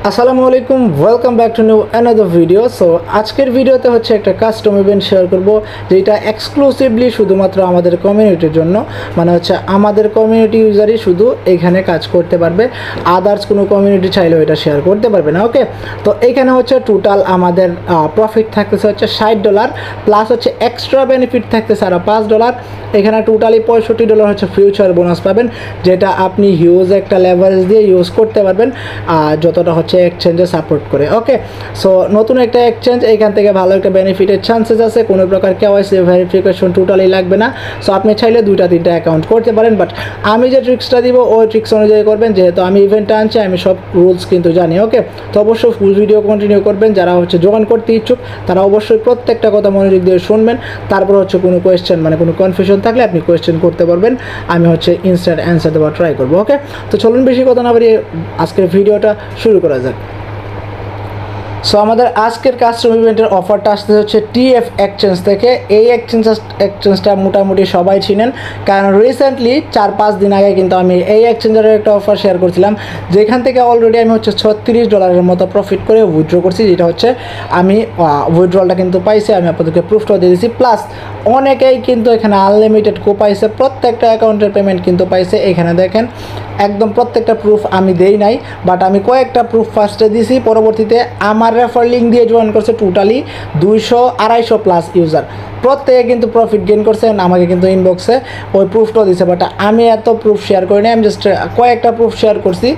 আসসালামু আলাইকুম, welcome back to new another video. So আজকের ভিডিওতে হচ্ছে একটা কাস্টম ইভেন্ট শেয়ার করব, যেটা এক্সক্লুসিভলি শুধুমাত্র আমাদের কমিউনিটির জন্য, মানে হচ্ছে আমাদের কমিউনিটি ইউজারই শুধু এখানে কাজ করতে পারবে, আদার্স কোনো কমিউনিটি চাইলেও এটা শেয়ার করতে পারবে না। ওকে, তো এখানে হচ্ছে টোটাল আমাদের প্রফিট থাকতেছে হচ্ছে $60, প্লাস হচ্ছে এক্সট্রা বেনিফিট থাকতেছে আরও $5। এখানে টোটালি $65 হচ্ছে ফিউচার বোনাস পাবেন, যেটা আপনি হিউজ একটা লেভারেজ দিয়ে ইউজ করতে পারবেন, যতটা হচ্ছে এক্সচেঞ্জে সাপোর্ট করে। ওকে, সো নতুন একটা এক্সচেঞ্জ, এখান থেকে ভালো একটা বেনিফিটের চান্সেস আছে, কোনো প্রকার কেওয়াইসি ভেরিফিকেশন টোটালি লাগবে না। সো আপনি চাইলে 2-3টা অ্যাকাউন্ট করতে পারেন, বাট আমি যে ট্রিক্সটা দিব ওই ট্রিক্স অনুযায়ী করবেন, যেহেতু আমি ইভেন্টটা আনছি, আমি সব রুলস কিন্তু জানি। ওকে, তো অবশ্যই ফুল ভিডিও কন্টিনিউ করবেন। যারা হচ্ছে জয়েন করতে ইচ্ছুক তারা অবশ্যই প্রত্যেকটা কথা মনোযোগ দিয়ে শুনবেন, তারপর হচ্ছে কোনো কোয়েশ্চেন মানে কোনো কনফিউশন থাকলে আপনি কোয়েশ্চেন করতে পারবেন, আমি হচ্ছে ইনস্ট্যান্ট অ্যান্সার দেওয়ার ট্রাই করবো। ওকে, তো চলুন বেশি কথা না বাড়িয়ে আজকের ভিডিওটা শুরু করা যাক। সো আমাদের আজকের কাস্টম ইভেন্টের অফারটা আসতে হচ্ছে টিএফ এক্সচেঞ্জ থেকে। এই এক্সচেঞ্জটা মোটামুটি সবাই চিনেন, কারণ রিসেন্টলি 4-5 দিন আগে কিন্তু আমি এই এক্সচেঞ্জের একটা অফার শেয়ার করছিলাম, যেখান থেকে অলরেডি আমি হচ্ছে $36 মতো প্রফিট করে উইথড্র করছি, যেটা হচ্ছে আমি উইথড্রলটা কিন্তু পাইছি, আমি আপনাদেরকে প্রুফটাও দিয়ে দিয়েছি। প্লাস অনেকেই কিন্তু এখানে আনলিমিটেড কো পাইছে, প্রত্যেকটা অ্যাকাউন্টের পেমেন্ট কিন্তু পাইছে। এখানে দেখেন একদম প্রত্যেকটা প্রুফ আমি দেই নাই, বাট আমি কয়েকটা প্রুফ ফার্স্টে দিছি, পরবর্তীতে আমার রেফার লিঙ্ক দিয়ে জয়েন করছে টোটালি 200-250 প্লাস ইউজার, প্রত্যেকে কিন্তু প্রফিট গেইন করছে। আমাকে কিন্তু ইনবক্সে ওই প্রুফটাও দিছে, বাট আমি এত প্রুফ শেয়ার করি না, আমি জাস্ট কয়েকটা প্রুফ শেয়ার করছি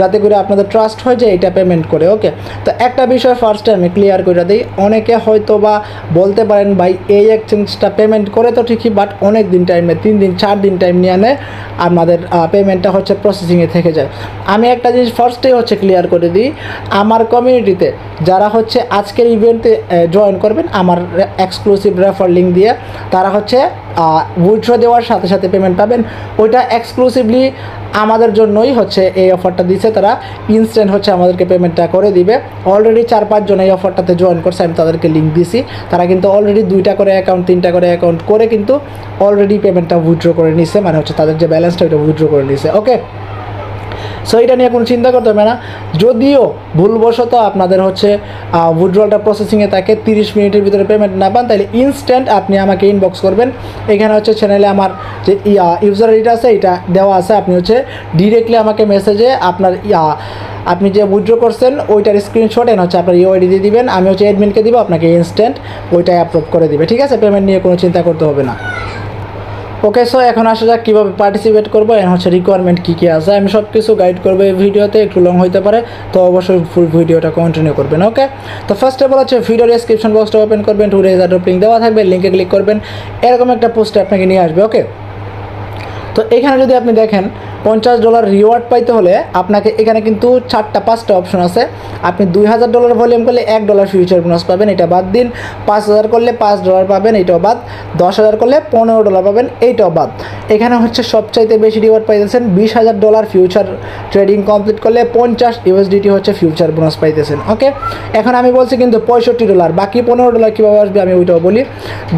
যাতে করে আপনাদের ট্রাস্ট হয় যে এটা পেমেন্ট করে। ওকে, তো একটা বিষয় ফার্স্টে আমি ক্লিয়ার করে দিই। অনেকে হয়তো বা বলতে পারেন ভাই এই এক্সচেঞ্জটা পেমেন্ট করে তো ঠিকই, বাট অনেক দিন টাইম নেয়, 3-4 দিন টাইম নিয়ে নেয়, আমাদের পেমেন্টটা হচ্ছে প্রসেসিংয়ে থেকে যায়। আমি একটা জিনিস ফার্স্টেই হচ্ছে ক্লিয়ার করে দিই, আমার কমিউনিটিতে যারা হচ্ছে আজকের ইভেন্টে জয়েন করবেন আমার এক্সক্লুসিভ রেফার লিঙ্ক দিয়ে, তারা হচ্ছে উইথড্র দেওয়ার সাথে সাথে পেমেন্ট পাবেন। ওইটা এক্সক্লুসিভলি আমাদের জন্যই হচ্ছে এই অফারটা দিচ্ছে, তারা ইনস্ট্যান্ট হচ্ছে আমাদেরকে পেমেন্টটা করে দিবে। অলরেডি 4-5 জন এই অফারটাতে জয়েন করছে, আমি তাদেরকে লিঙ্ক দিছি, তারা কিন্তু অলরেডি 2টা করে অ্যাকাউন্ট 3টা করে অ্যাকাউন্ট করে কিন্তু অলরেডি পেমেন্টটা উইথড্র করে নিছে, মানে হচ্ছে তাদের যে ব্যালেন্সটা ওইটা উইথড্র করে নিছে। ওকে, সো এটা নিয়ে কোনো চিন্তা করতে হবে না। যদিও ভুলবশত আপনাদের হচ্ছে উইথড্রলটা প্রসেসিংয়ে থাকে, 30 মিনিটের ভিতরে পেমেন্ট না পান, তাহলে ইনস্ট্যান্ট আপনি আমাকে ইনবক্স করবেন। এখানে হচ্ছে চ্যানেলে আমার যে ইউজার আইডিটা আছে এটা দেওয়া আছে, আপনি হচ্ছে ডিরেক্টলি আমাকে মেসেজে আপনার আপনি যে উইথড্র করছেন ওইটার স্ক্রিনশট হচ্ছে আপনার ইউআইডি দিয়ে দিবেন, আমি হচ্ছে অ্যাডমিনকে দিব, আপনাকে ইনস্ট্যান্ট ওইটাই অ্যাপ্রুভ করে দিবে। ঠিক আছে, পেমেন্ট নিয়ে কোনো চিন্তা করতে হবে না। ওকে, সো এখন আসা যাক কীভাবে পার্টিসিপেট করবো, এখন হচ্ছে রিকোয়ারমেন্ট কী কী আছে, আমি সব কিছু গাইড করবো এই ভিডিওতে, একটু লং হতে পারে, তো অবশ্যই ফুল ভিডিওটা কন্টিনিউ করবেন। ওকে, তো ফার্স্ট অফ অল হচ্ছে ভিডিও ডেসক্রিপশন বক্সটা ওপেন করবেন, টু রেজ অ্যাড্রপ লিঙ্ক দেওয়া থাকবে, লিঙ্কে ক্লিক করবেন, এরকম একটা পোস্টে আপনাকে নিয়ে আসবে। ওকে, তো এখানে যদি আপনি দেখেন $50 রিওয়ার্ড পাইতে হলে আপনাকে এখানে কিন্তু 4-5টা অপশন আছে। আপনি $2000 ভলিউম করলে $1 ফিউচার বোনাস পাবেন, এটা বাদ দিন। 5000 করলে $5 পাবেন, এইটাও বাদ। 10,000 করলে $15 পাবেন, এইটাও বাদ। এখানে হচ্ছে সবচাইতে বেশি রিওয়ার্ড পাইতেছেন $20,000 ফিউচার ট্রেডিং কমপ্লিট করলে $50 হচ্ছে ফিউচার বোনাস পাইতেছেন। ওকে, এখন আমি বলছি কিন্তু $65, বাকি $15 কীভাবে আসবে আমি ওইটাও বলি।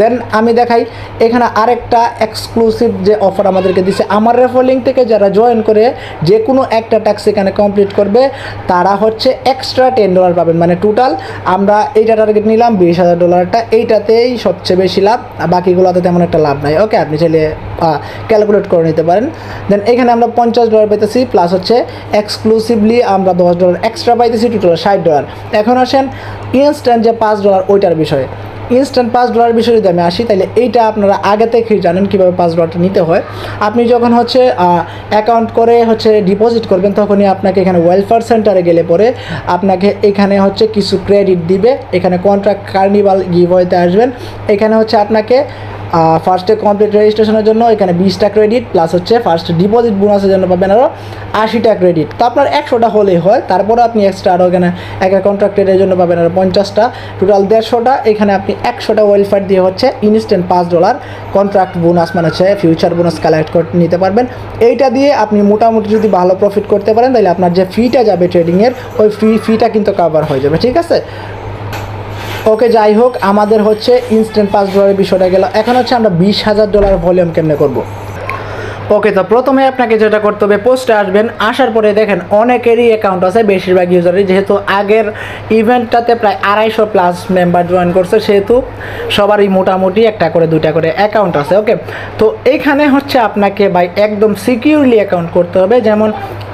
দেন আমি দেখাই এখানে আরেকটা এক্সক্লুসিভ যে অফার আমাদেরকে দিচ্ছে, আমার রেফার লিঙ্ক থেকে যারা জয়েন করে যে কোনো একটা টাস্ক এখানে কমপ্লিট করবে তারা হচ্ছে এক্সট্রা $10 পাবেন, মানে টোটাল আমরা এইটা টার্গেট নিলাম $20,000টা, এইটাতেই সবচেয়ে বেশি লাভ, বাকিগুলোতে তেমন একটা লাভ নাই। ওকে, আপনি চাইলে ক্যালকুলেট করে নিতে পারেন। দেন এখানে আমরা $50 পাইতেছি, প্লাস হচ্ছে এক্সক্লুসিভলি আমরা $10 এক্সট্রা পাইতেছি, টোটাল $60। এখন আসেন ইনস্ট্যান্ট যে $5 ওইটার বিষয়ে। ইনস্ট্যান্ট $5 বিষয়ে যদি আমি আসি, তাহলে এইটা আপনারা আগে থেকেই জানেন কীভাবে $5 নিতে হয়। আপনি যখন হচ্ছে অ্যাকাউন্ট করে হচ্ছে ডিপোজিট করবেন, তখনই আপনাকে এখানে ওয়েলফেয়ার সেন্টারে গেলে পরে আপনাকে এখানে হচ্ছে কিছু ক্রেডিট দিবে। এখানে কন্ট্রাক্ট কার্নিভাল গিভওয়েতে আসবেন, এখানে হচ্ছে আপনাকে ফার্স্টে কমপ্লিট রেজিস্ট্রেশনের জন্য এখানে 20টা ক্রেডিট, প্লাস হচ্ছে ফার্স্ট ডিপোজিট বোনাসের জন্য পাবেন আরও 80টা ক্রেডিট। তো আপনার 100টা হলেই হয়, তারপরে আপনি এক্সট্রা আরও এখানে একটা কন্ট্রাক্টের জন্য পাবেন আরও 50টা, টোটাল 150টা। এখানে আপনি 100টা ওয়েলফেয়ার দিয়ে হচ্ছে ইনস্ট্যান্ট $5 কন্ট্রাক্ট বোনাস মানে হচ্ছে ফিউচার বোনাস কালেক্ট করে নিতে পারবেন। এইটা দিয়ে আপনি মোটামুটি যদি ভালো প্রফিট করতে পারেন, তাহলে আপনার যে ফিটা যাবে ট্রেডিংয়ের ওই ফিটা কিন্তু কভার হয়ে যাবে। ঠিক আছে, ওকে, যাই হোক আমাদের হচ্ছে ইনস্ট্যান্ট $5 বিষয়টা গেল। এখন হচ্ছে আমরা $20,000 ভলিউম কেমনে করব। ওকে, তো প্রথমে আপনাকে যেটা করতে হবে, পোস্টে আসবেন, আসার পরে দেখেন অনেকেরই অ্যাকাউন্ট আছে, বেশিরভাগ ইউজারই, যেহেতু আগের ইভেন্টটাতে প্রায় 250+ মেম্বার জয়েন করছে, সেহেতু সবারই মোটামুটি একটা করে দুইটা করে অ্যাকাউন্ট আছে। ওকে, তো এইখানে হচ্ছে আপনাকে ভাই একদম সিকিউরলি অ্যাকাউন্ট করতে হবে। যেমন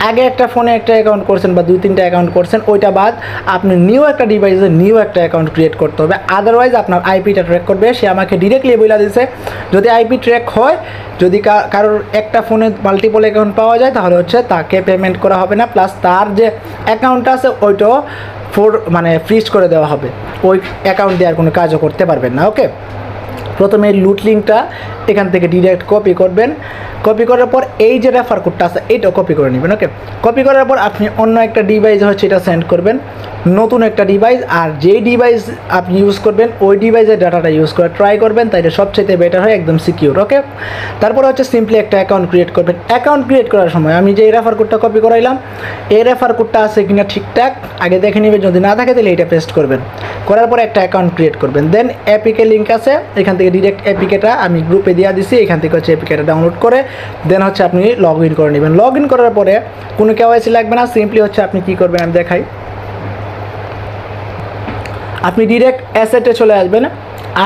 আগে একটা ফোনে একটা অ্যাকাউন্ট করছেন বা 2-3টা অ্যাকাউন্ট করছেন, ওইটা বাদ আপনি নিউ একটা ডিভাইসে নিউ একটা অ্যাকাউন্ট ক্রিয়েট করতে হবে, আদারওয়াইজ আপনার আইপিটা ট্র্যাক করবে। সে আমাকে ডিরেক্টলি বলে দিয়েছে যদি আইপি ট্র্যাক হয়, যদি কারোর একটা ফোনে মাল্টিপল অ্যাকাউন্ট পাওয়া যায়, তাহলে হচ্ছে তাকে পেমেন্ট করা হবে না, প্লাস তার যে অ্যাকাউন্টটা আছে ওইটাও ফ্রিজ করে দেওয়া হবে, ওই অ্যাকাউন্ট দিয়ে আর কোনো কাজও করতে পারবেন না। ওকে, প্রথমে এই লুট লিঙ্কটা এখান থেকে ডিরেক্ট কপি করবেন। কপি করার পর এই যে রেফার কোডটা আছে এইটাও কপি করে নেবেন। ওকে, কপি করার পর আপনি অন্য একটা ডিভাইস হচ্ছে এটা সেন্ড করবেন, নতুন একটা ডিভাইস, আর যেই ডিভাইস আপনি ইউজ করবেন ওই ডিভাইসের ডাটাটা ইউজ করে ট্রাই করবেন, তাইলে সবচেয়ে বেটার হয়, একদম সিকিউর। ওকে, তারপর হচ্ছে সিম্পলি একটা অ্যাকাউন্ট ক্রিয়েট করবেন। অ্যাকাউন্ট ক্রিয়েট করার সময় আমি যে রেফার কোডটা কপি করাইলাম, এই রেফার কোডটা আছে কিনা ঠিকঠাক আগে দেখে নেবেন, যদি না থাকে তাহলে এটা পেস্ট করবেন। করার পর একটা অ্যাকাউন্ট ক্রিয়েট করবেন, দেন এপিকে লিঙ্ক আছে, এখান থেকে ডিরেক্ট এপিকেটা আমি গ্রুপে দিয়ে দিছি, এখান থেকে হচ্ছে এপিকেটা ডাউনলোড করে দেন হচ্ছে আপনি লগ ইন করে নেবেন। লগ ইন করার পরে কোনো কেওয়াইসি লাগবে না, সিম্পলি হচ্ছে আপনি কী করবেন আমি দেখাই। আপনি ডিরেক্ট অ্যাসেটে চলে আসবেন,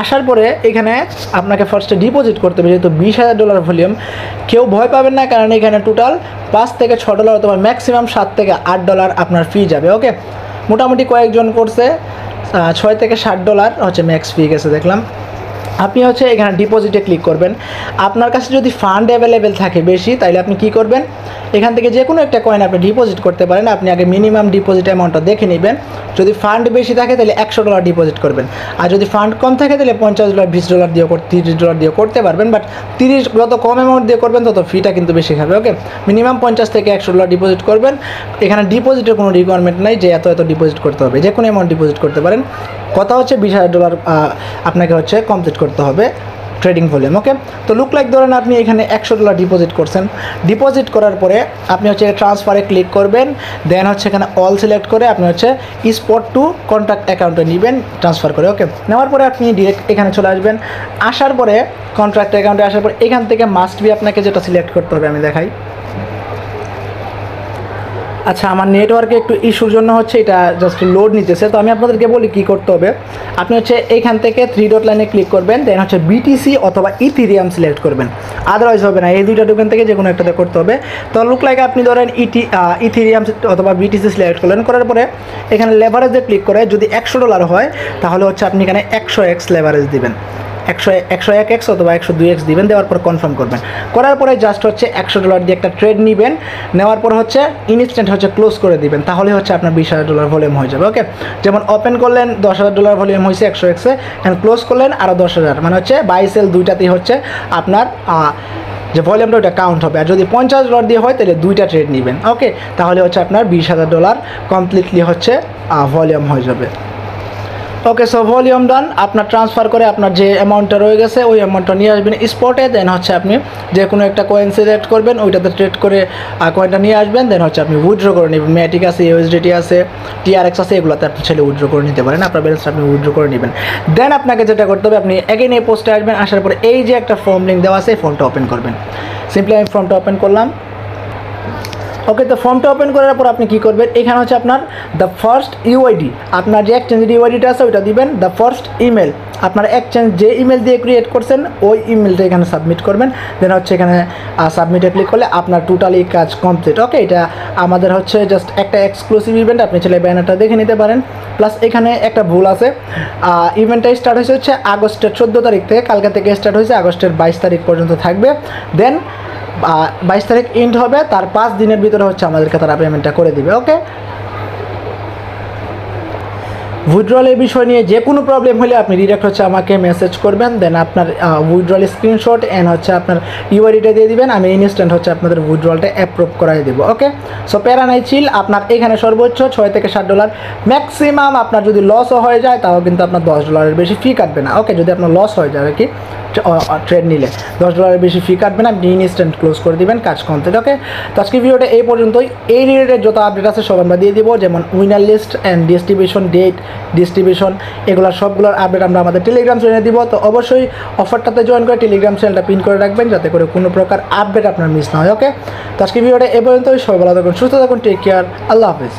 আসার পরে এখানে আপনাকে ফার্স্টে ডিপোজিট করতে হবে, যেহেতু $20,000 ভলিউম। কেউ ভয় পাবেন না, কারণ এখানে টোটাল $5 থেকে $6 অথবা ম্যাক্সিমাম $7 থেকে $8 আপনার ফি যাবে। ওকে, মোটামুটি কয়েকজন করছে $6 থেকে $7 হচ্ছে ম্যাক্স ফি গেছে দেখলাম। আপনি হচ্ছে এখানে ডিপোজিটে ক্লিক করবেন। আপনার কাছে যদি ফান্ড অ্যাভেলেবেল থাকে বেশি, তাইলে আপনি কি করবেন, এখান থেকে যে কোনো একটা কয়েন আপনি ডিপোজিট করতে পারেন। আপনি আগে মিনিমাম ডিপোজিট অ্যামাউন্টটা দেখে নেবেন, যদি ফান্ড বেশি থাকে তাহলে $100 ডিপোজিট করবেন, আর যদি ফান্ড কম থাকে তাহলে $50, $20 দিয়ে $30 দিয়ে করতে পারবেন। বাট 30 যত কম অ্যামাউন্ট দিয়ে করবেন তত ফিটা কিন্তু বেশি খাবে। ওকে, মিনিমাম $50 থেকে $100 ডিপোজিট করবেন। এখানে ডিপোজিটের কোনো রিকোয়ারমেন্ট নাই যে এত ডিপোজিট করতে হবে, যে কোনো অ্যামাউন্ট ডিপোজিট করতে পারেন। কথা হচ্ছে $20,000 আপনাকে হচ্ছে কমপ্লিট করতে হবে ট্রেডিং ভলিউম। ওকে, তো লুক লাইক ধরেন আপনি এখানে $100 ডিপোজিট করছেন। ডিপোজিট করার পরে আপনি হচ্ছে ট্রান্সফারে ক্লিক করবেন, দেন হচ্ছে এখানে অল সিলেক্ট করে আপনি হচ্ছে স্পট টু কন্ট্যাক্ট অ্যাকাউন্টে নেবেন ট্রান্সফার করে। ওকে, নেওয়ার পরে আপনি ডিরেক্ট এখানে চলে আসবেন। আসার পরে কন্ট্রাক্ট অ্যাকাউন্টে আসার পরে এখান থেকে মাস্ট বি আপনাকে যেটা সিলেক্ট করতে হবে আমি দেখাই। আচ্ছা, আমার নেটওয়ার্কে একটু ইস্যুর জন্য হচ্ছে এটা জাস্ট লোড নিতেছে, তো আমি আপনাদেরকে বলি কী করতে হবে। আপনি হচ্ছে এইখান থেকে 3 ডট লাইনে ক্লিক করবেন, দেন হচ্ছে বিটিসি অথবা ইথিরিয়াম সিলেক্ট করবেন, আদারওয়াইজ হবে না, এই দুইটা টোকেন থেকে যে কোনো একটাতে করতে হবে। তো লুক লাইক আপনি ধরেন ইথিরিয়াম অথবা বিটিসি সিলেক্ট করলেন, করার পরে এখানে লেভারেজে ক্লিক করে যদি $100 হয় তাহলে হচ্ছে আপনি এখানে 100x লেভারেজ দিবেন, 101x অথবা 102x দিবেন, দেওয়ার পর কনফার্ম করবেন। করার পরে জাস্ট হচ্ছে $100 দিয়ে একটা ট্রেড নেবেন, নেওয়ার পর হচ্ছে ইনস্ট্যান্ট হচ্ছে ক্লোজ করে দিবেন, তাহলে হচ্ছে আপনার $20,000 ভলিউম হয়ে যাবে। ওকে, যেমন ওপেন করলেন $10,000 ভলিউম হয়েছে 100x-এ, অ্যান্ড ক্লোজ করলেন আরও 10,000, মানে হচ্ছে বাই সেল দুইটাতেই হচ্ছে আপনার যে ভলিউমটা ওইটা কাউন্ট হবে। আর যদি $50 দিয়ে হয় তাহলে দুইটা ট্রেড নেবেন। ওকে, তাহলে হচ্ছে আপনার $20,000 কমপ্লিটলি হচ্ছে ভলিউম হয়ে যাবে। ওকে, সো ভলিউম ডান। আপনার ট্রান্সফার করে আপনার যে অ্যামাউন্টটা রয়ে গেছে ওই অ্যামাউন্টটা নিয়ে আসবেন স্পটে, দেন হচ্ছে আপনি যে কোনো একটা কয়েন সিলেক্ট করবেন, ওইটাতে ট্রেড করে কয়েনটা নিয়ে আসবেন, দেন হচ্ছে আপনি উইথড্র করে নেবেন। ম্যাটিক আছে, ইউএসডিটি আছে, TRX আছে, এগুলোতে আপনি ছেলে উইথড্র করে নিতে পারেন, আপনার ব্যালেন্সটা আপনি উইথড্র করে নেবেন। দেন আপনাকে যেটা করতে হবে, আপনি এগেইন এই পোস্টে আসবেন, আসার পরে এই যে একটা ফর্ম লিঙ্ক দেওয়া আছে এই ফর্মটা ওপেন করবেন। সিম্পলি আমি ফর্মটা ওপেন করলাম। ওকে, তো ফর্মটা ওপেন করার পর আপনি কী করবেন, এখানে হচ্ছে আপনার দ্য ফার্স্ট ইউআইডি, আপনার যে এক্সচেঞ্জের ইউআইডিটা আছে ওইটা দিবেন। দ্য ফার্স্ট ইমেল, আপনার এক্সচেঞ্জ যে ইমেল দিয়ে ক্রিয়েট করছেন ওই ইমেলটা এখানে সাবমিট করবেন, দেন হচ্ছে এখানে সাবমিটে ক্লিক করলে আপনার টোটালি কাজ কমপ্লিট। ওকে, এটা আমাদের হচ্ছে জাস্ট একটা এক্সক্লুসিভ ইভেন্ট, আপনি ছেলে ব্যানারটা দেখে নিতে পারেন। প্লাস এখানে একটা ভুল আছে, ইভেন্টটা স্টার্ট হচ্ছে আগস্টের 14 তারিখ থেকে, কালকে থেকে স্টার্ট হয়েছে, আগস্টের 22 তারিখ পর্যন্ত থাকবে। দেন 22 তারিখ এন্ড হবে, তার 5 দিনের ভিতরে হচ্ছে আমাদেরকে তারা পেমেন্টটা করে দিবে। ওকে, উইথড্রলের বিষয় নিয়ে যে কোনো প্রবলেম হলে আপনি ডিরেক্ট হচ্ছে আমাকে মেসেজ করবেন, দেন আপনার উইথড্রলের স্ক্রিনশট অ্যান্ড হচ্ছে আপনার ইউআইডিটা দিয়ে দিবেন, আমি ইনস্ট্যান্ট হচ্ছে আপনাদের উইথড্রলটা অ্যাপ্রুভ করাই দেবো। ওকে, সো প্যারা নাই চিল। আপনার এখানে সর্বোচ্চ $6 থেকে $7, ম্যাক্সিমাম আপনার যদি লসও হয়ে যায় তাও কিন্তু আপনার $10 বেশি ফি কাটবে না। ওকে, যদি আপনার লস হয়ে যায় আর কি, ট্রেড নিলে $10 বেশি ফি কাটবেন, আপনি ইনস্ট্যান্ট ক্লোজ করে দিবেন কাজ কমপ্লিট। ওকে, তো আজকে ভিডিওটা এই পর্যন্তই। এই রিলেটেড যত আপডেট আছে সব আমরা দিয়ে দিব, যেমন winner list and distribution date, distribution, এগুলো সবগুলোর আপডেট আমরা আমাদের টেলিগ্রাম চ্যানেলে দিব। তো অবশ্যই অফারটাতে জয়েন করে টেলিগ্রাম চ্যানেলটা পিন করে রাখবেন যাতে করে কোনো প্রকার আপডেট আপনার মিস না হয়। ওকে, তো আজকে ভিডিওটা এই পর্যন্তই। সবাই ভালো থাকুন, সুস্থ থাকুন, টেক কেয়ার, আল্লাহ হাফিজ।